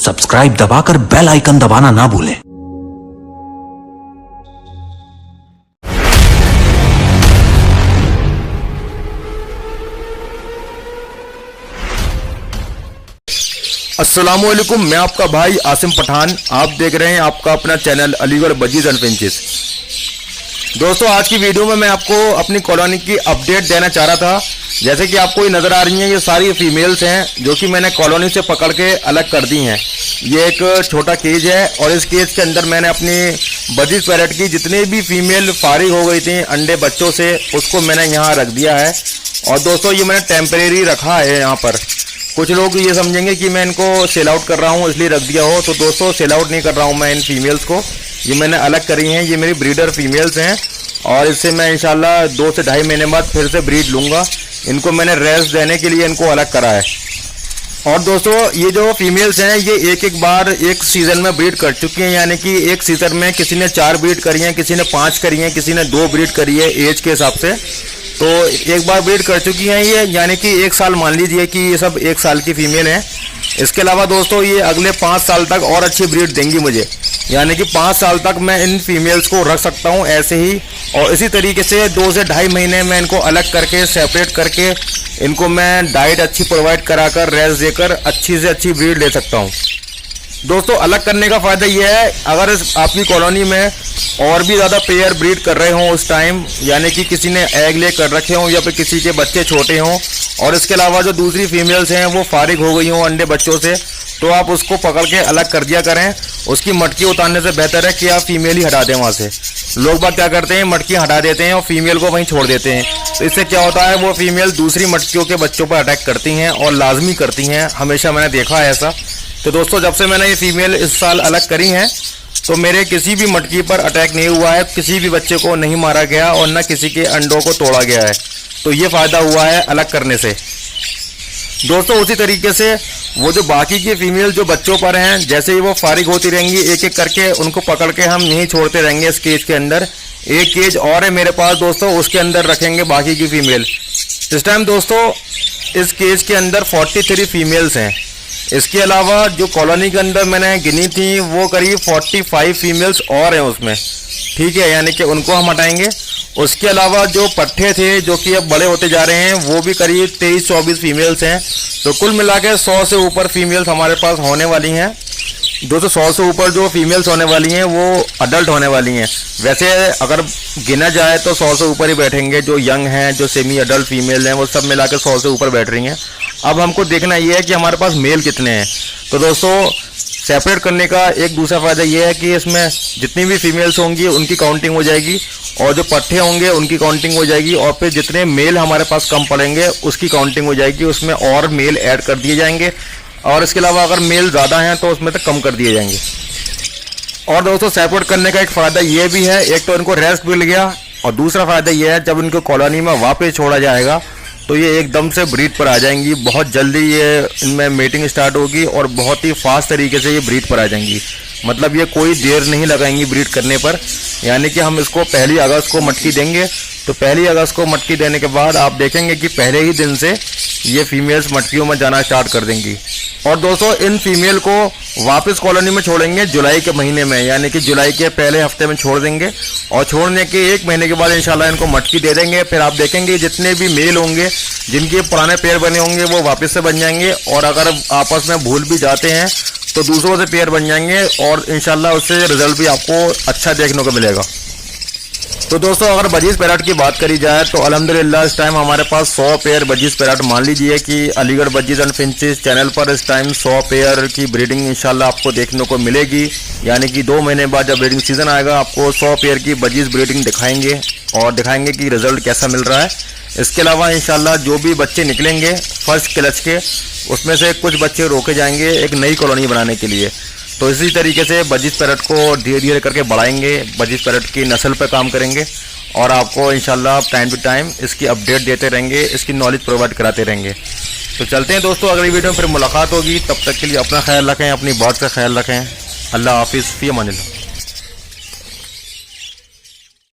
Subscribe दबाकर bell icon दबाना ना भूलें। अस्सलामुअलैकुम, मैं आपका भाई आसिम पठान। आप देख रहे हैं आपका अपना channel Aligarh budgies and finches. दोस्तों, आज की वीडियो में मैं आपको अपनी कॉलोनी की अपडेट देना चाह रहा था। जैसे कि आपको ये नज़र आ रही हैं, ये सारी फीमेल्स हैं जो कि मैंने कॉलोनी से पकड़ के अलग कर दी हैं। ये एक छोटा केज है और इस केज के अंदर मैंने अपनी बजीज पैरेट की जितनी भी फीमेल फारिग हो गई थी अंडे बच्चों से, उसको मैंने यहाँ रख दिया है। और दोस्तों, ये मैंने टेम्परेरी रखा है यहाँ पर। कुछ लोग ये समझेंगे कि मैं इनको सेल आउट कर रहा हूँ इसलिए रख दिया हो, तो दोस्तों सेल आउट नहीं कर रहा हूँ मैं इन फीमेल्स को। ये मैंने अलग करी हैं, ये मेरी ब्रीडर फीमेल्स हैं और इससे मैं इंशाल्लाह 2 से ढाई महीने बाद फिर से ब्रीड लूँगा। इनको मैंने रेस्ट देने के लिए इनको अलग करा है। और दोस्तों, ये जो फीमेल्स हैं ये एक बार एक सीज़न में ब्रीड कर चुकी हैं, यानी कि एक सीज़न में किसी ने 4 ब्रीड करी हैं, किसी ने 5 करी हैं, किसी ने 2 ब्रीड करी है एज के हिसाब से। तो एक बार ब्रीड कर चुकी हैं ये, यानी कि 1 साल मान लीजिए कि ये सब 1 साल की फीमेल हैं। इसके अलावा दोस्तों, ये अगले 5 साल तक और अच्छी ब्रीड देंगी मुझे, यानी कि 5 साल तक मैं इन फीमेल्स को रख सकता हूँ ऐसे ही। और इसी तरीके से 2 से ढाई महीने में इनको अलग करके सेपरेट करके इनको मैं डाइट अच्छी प्रोवाइड कराकर रेस्ट देकर अच्छी से अच्छी ब्रीड ले सकता हूँ। दोस्तों, अलग करने का फ़ायदा यह है, अगर आपकी कॉलोनी में और भी ज़्यादा पेयर ब्रीड कर रहे हों उस टाइम, यानी कि किसी ने एग ले कर रखे हों या फिर किसी के बच्चे छोटे हों, और इसके अलावा जो दूसरी फीमेल्स हैं वो फारिग हो गई हों अंडे बच्चों से, तो आप उसको पकड़ के अलग कर दिया करें। उसकी मटकी उतारने से बेहतर है कि आप फीमेल ही हटा दें वहाँ से। लोग बात क्या करते हैं, मटकी हटा देते हैं और फीमेल को वहीं छोड़ देते हैं। तो इससे क्या होता है, वो फीमेल दूसरी मटकियों के बच्चों पर अटैक करती हैं और लाजमी करती हैं, हमेशा मैंने देखा है ऐसा। तो दोस्तों, जब से मैंने ये फीमेल इस साल अलग करी हैं तो मेरे किसी भी मटकी पर अटैक नहीं हुआ है, किसी भी बच्चे को नहीं मारा गया और न किसी के अंडों को तोड़ा गया है। तो ये फ़ायदा हुआ है अलग करने से। दोस्तों, उसी तरीके से वो जो बाकी की फीमेल जो बच्चों पर हैं, जैसे ही वो फारिग होती रहेंगी एक एक करके उनको पकड़ के हम यहीं छोड़ते रहेंगे इस केज के अंदर। एक केज और है मेरे पास दोस्तों, उसके अंदर रखेंगे बाकी की फीमेल। इस टाइम दोस्तों इस केज के अंदर 43 फीमेल्स हैं। इसके अलावा जो कॉलोनी के अंदर मैंने गिनी थी वो करीब 45 फीमेल्स और हैं उसमें, ठीक है, यानी कि उनको हम हटाएंगे। उसके अलावा जो पट्ठे थे जो कि अब बड़े होते जा रहे हैं वो भी करीब 23-24 फीमेल्स हैं। तो कुल मिला के 100 से ऊपर फीमेल्स हमारे पास होने वाली हैं। 200 से ऊपर जो फीमेल्स होने वाली हैं वो अडल्ट होने वाली हैं। वैसे अगर गिना जाए तो 100 से ऊपर ही बैठेंगे। जो यंग हैं, जो सेमी अडल्ट फीमेल हैं, वो सब मिला के 100 से ऊपर बैठ रही हैं। अब हमको देखना ये है कि हमारे पास मेल कितने हैं। तो दोस्तों, सेपरेट करने का एक दूसरा फ़ायदा ये है कि इसमें जितनी भी फीमेल्स होंगी उनकी काउंटिंग हो जाएगी और जो पट्ठे होंगे उनकी काउंटिंग हो जाएगी, और फिर जितने मेल हमारे पास कम पड़ेंगे उसकी काउंटिंग हो जाएगी, उसमें और मेल ऐड कर दिए जाएंगे। और इसके अलावा अगर मेल ज़्यादा हैं तो उसमें तक कम कर दिए जाएंगे। और दोस्तों, सेपरेट करने का एक फ़ायदा ये भी है, एक तो इनको रेस्ट मिल गया और दूसरा फ़ायदा ये है जब इनको कॉलोनी में वापस छोड़ा जाएगा तो ये एकदम से ब्रीड पर आ जाएंगी। बहुत जल्दी ये इनमें मीटिंग स्टार्ट होगी और बहुत ही फास्ट तरीके से ये ब्रीड पर आ जाएंगी। मतलब ये कोई देर नहीं लगाएंगी ब्रीड करने पर। यानी कि हम इसको 1 अगस्त को मटकी देंगे, तो 1 अगस्त को मटकी देने के बाद आप देखेंगे कि पहले ही दिन से ये फीमेल्स मटकियों में जाना स्टार्ट कर देंगी। और दोस्तों, इन फीमेल को वापस कॉलोनी में छोड़ेंगे जुलाई के महीने में, यानी कि जुलाई के पहले हफ्ते में छोड़ देंगे और छोड़ने के 1 महीने के बाद इंशाल्लाह इनको मटकी दे देंगे। फिर आप देखेंगे जितने भी मेल होंगे जिनके पुराने पेयर बने होंगे वो वापस से बन जाएंगे, और अगर आपस में भूल भी जाते हैं तो दूसरों से पेयर बन जाएंगे और इंशाल्लाह उससे रिजल्ट भी आपको अच्छा देखने को मिलेगा। तो दोस्तों, अगर बजीज पैरेट की बात करी जाए तो अल्हम्दुलिल्लाह इस टाइम हमारे पास 100 पेयर बजीज पैरेट, मान लीजिए कि Aligarh budgies and finches channel पर इस टाइम 100 पेयर की ब्रीडिंग इंशाल्लाह आपको देखने को मिलेगी। यानी कि 2 महीने बाद जब ब्रीडिंग सीजन आएगा आपको 100 पेयर की बजीज ब्रीडिंग दिखाएंगे और दिखाएंगे कि रिजल्ट कैसा मिल रहा है। इसके अलावा इंशाल्लाह जो भी बच्चे निकलेंगे फर्स्ट क्लच के, उसमें से कुछ बच्चे रोके जाएंगे एक नई कॉलोनी बनाने के लिए। तो इसी तरीके से बजीज पैरेट को धीरे धीरे करके बढ़ाएंगे, बजीज पैरेट की नस्ल पर काम करेंगे और आपको इंशाल्लाह टाइम टू टाइम इसकी अपडेट देते रहेंगे, इसकी नॉलेज प्रोवाइड कराते रहेंगे। तो चलते हैं दोस्तों, अगली वीडियो में फिर मुलाकात होगी। तब तक के लिए अपना ख्याल रखें, अपनी बात का ख्याल रखें। अल्लाह हाफिज़, फ़ी अमानिल्लाह।